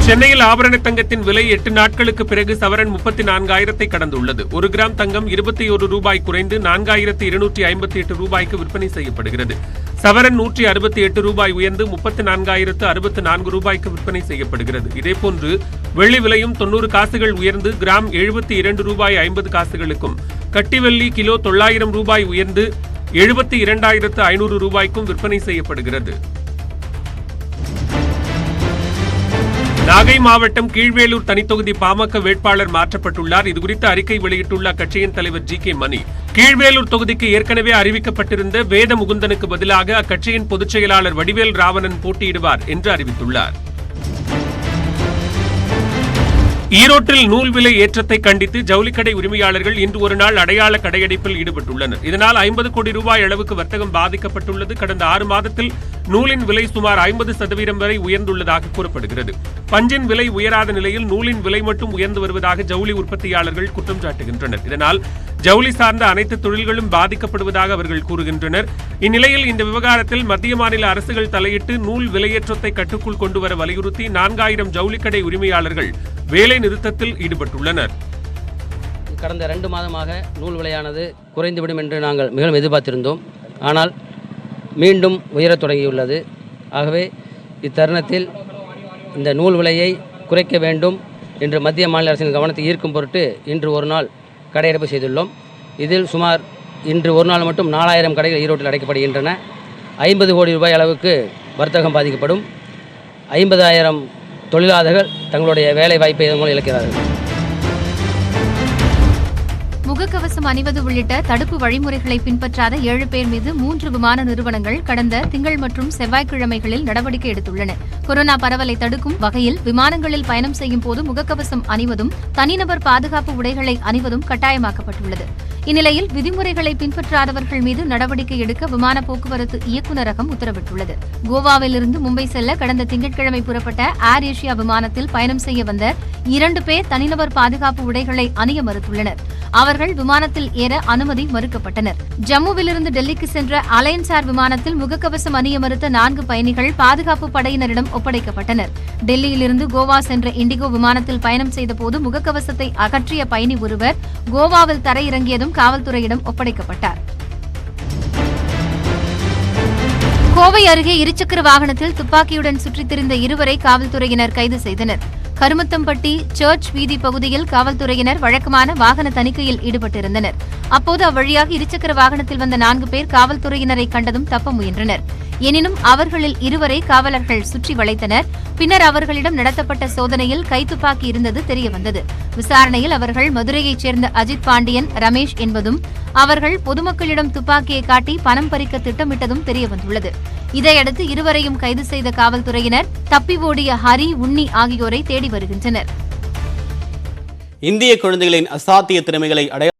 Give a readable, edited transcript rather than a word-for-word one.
சென்னையில் ஆபரண தங்கத்தின் விலை 8 நாட்களுக்கு பிறகு சவரன் 34,000 கடந்துள்ளது. 1 கிராம் தங்கம் 21 ரூபாய் குறைந்து 4,258 ரூபாய்க்கு விற்பனை செய்யப்படுகிறது. சவரன் 168 ரூபாய் உயர்ந்து 34,064 ரூபாய்க்கு விற்பனை செய்யப்படுகிறது. இதேபோன்று வெள்ளி விலையும் 90 காசுகள் உயர்ந்து கிராம் 72 ரூபாய் 50 காசுகளுக்கும், கட்டி வெள்ளி கிலோ 900 ரூபாய் உயர்ந்து 72,500 ரூபாய்க்கும் விற்பனை செய்யப்படுகிறது. நாகை மாவட்டம் கீழ்வேலூர் தனித்தொகுதி பாமக வேட்பாளர் மாற்றப்பட்டுள்ளார். இதுகுறித்து அறிக்கை வெளியிட்டுள்ள அக்கட்சியின் தலைவர் ஜி.கே. மணி, கீழ்வேலூர் தொகுதிக்கு ஏற்கனவே அறிவிக்கப்பட்டிருந்த வேத முகுந்தனுக்கு பதிலாக அக்கட்சியின் பொதுச் செயலாளர் வடிவேல் ராவணன் போட்டியிடுவார் என்று அறிவித்துள்ளார். ஈரோட்டில் நூல் விலை ஏற்றத்தை கண்டித்து ஜவுளிக்கடை உரிமையாளர்கள் இன்று ஒரு நாள் அடையாள கடையடைப்பில் ஈடுபட்டுள்ளனர். இதனால் 50 கோடி ரூபாய் அளவுக்கு வர்த்தகம் பாதிக்கப்பட்டுள்ளது. கடந்த 6 மாதத்தில் நூலின் விலை சுமார் 50% வரை உயர்ந்துள்ளதாக கூறப்படுகிறது. பஞ்சின் விலை உயராத நிலையில் நூலின் விலை மட்டும் உயர்ந்து வருவதாக ஜவுளி உற்பத்தியாளர்கள் குற்றம் சாட்டுகின்றனர். இதனால் ஜவுளி சார்ந்த அனைத்து தொழில்களும் பாதிக்கப்படுவதாக அவர்கள் கூறுகின்றனர். இந்நிலையில் இந்த விவகாரத்தில் மத்திய மாநில அரசுகள் தலையிட்டு நூல் விலையேற்றத்தை கட்டுக்குள் கொண்டுவர வலியுறுத்தி 4000 ஜவுளிக்கடை உரிமையாளர்கள் வேலை நிறுத்தத்தில் ஈடுபட்டுள்ளனர். கடந்த 2 மாதமாக நூல் விலையானது குறைந்துவிடும் என்று நாங்கள் மிகவும் எதிர்பார்த்திருந்தோம். ஆனால் மீண்டும் உயரத் தொடங்கியுள்ளது. ஆகவே இத்தருணத்தில் இந்த நூல் விலையை குறைக்க வேண்டும் என்று மத்திய மாநில அரசின் கவனத்தை ஈர்க்கும் பொருட்டு இன்று ஒரு நாள் கடையடைப்பு செய்துள்ளோம். இதில் சுமார் இன்று ஒரு நாள் மட்டும் 4000 கடைகள் ஈரோட்டில் அடைக்கப்படுகின்றன. 50 கோடி ரூபாய் அளவுக்கு வர்த்தகம் பாதிக்கப்படும். 50,000 தொழிலாளர்கள் தங்களுடைய வேலை வாய்ப்பை இதன் மூலம் இழக்கிறார்கள். முகக்கவசம் அணிவது உள்ளிட்ட தடுப்பு வழிமுறைகளை பின்பற்றாத 7 பேர் மீது 3 விமான நிறுவனங்கள் கடந்த திங்கள் மற்றும் செவ்வாய்க்கிழமைகளில் நடவடிக்கை எடுத்துள்ளன. கொரோனா பரவலை தடுக்கும் வகையில் விமானங்களில் பயணம் செய்யும் போது முகக்கவசம் அணிவதும் தனிநபர் பாதுகாப்பு உடைகளை அணிவதும் கட்டாயமாக்கப்பட்டுள்ளது. இந்நிலையில் விதிமுறைகளை பின்பற்றாதவர்கள் மீது நடவடிக்கை எடுக்க விமான போக்குவரத்து இயக்குநரகம் உத்தரவிட்டுள்ளது. கோவாவிலிருந்து மும்பை செல்ல கடந்த திங்கட்கிழமை புறப்பட்ட ஏர் ஏசியா விமானத்தில் பயணம் செய்ய வந்த 2 பேர் தனிநபர் பாதுகாப்பு உடைகளை அணிய மறுத்துள்ளனர். அவர்கள் விமானத்தில் ஏற அனுமதி மறுக்கப்பட்டனர். ஜம்முவிலிருந்து டெல்லிக்கு சென்ற அலையன்ஸ் ஏர் விமானத்தில் முகக்கவசம் அணிய மறுத்த 4 பயணிகள் பாதுகாப்பு படையினரிடம் ஒப்படைக்கப்பட்டனர். டெல்லியிலிருந்து கோவா சென்ற இண்டிகோ விமானத்தில் பயணம் செய்தபோது முகக்கவசத்தை அகற்றிய பயணி ஒருவர் கோவாவில் தரையிறங்கியதும் காவல்துறையிடம் ஒப்படைக்கப்பட்டார். கோவை அருகே இருசக்கர வாகனத்தில் துப்பாக்கியுடன் சுற்றித் திரிந்த 2வரை காவல்துறையினர் கைது செய்தனர். கருமத்தம்பட்டி சர்ச் வீதி பகுதியில் காவல்துறையினர் வழக்கமான வாகன தணிக்கையில் ஈடுபட்டிருந்தனர். அப்போது அவ்வழியாக இருசக்கர வாகனத்தில் வந்த 4 பேர் காவல்துறையினரை கண்டதும் தப்ப முயன்றனர். எனினும் அவர்களில் 2வரை காவலர்கள் சுற்றி வளைத்தனர். பின்னர் அவர்களிடம் நடத்தப்பட்ட சோதனையில் கைத்துப்பாக்கி இருந்தது தெரியவந்தது. விசாரணையில் அவர்கள் மதுரையைச் சேர்ந்த அஜித் பாண்டியன், ரமேஷ் என்பதும் அவர்கள் பொதுமக்களிடம் துப்பாக்கியை காட்டி பணம் பறிக்க திட்டமிட்டதும் தெரியவந்துள்ளது. இதையடுத்து 2வரையும் கைது செய்த காவல்துறையினர் தப்பி ஓடிய ஹரி, உன்னி ஆகியோரை தேடி வருகின்றனர். இந்திய குழந்தைகளின் அசாத்திய திறமைகளை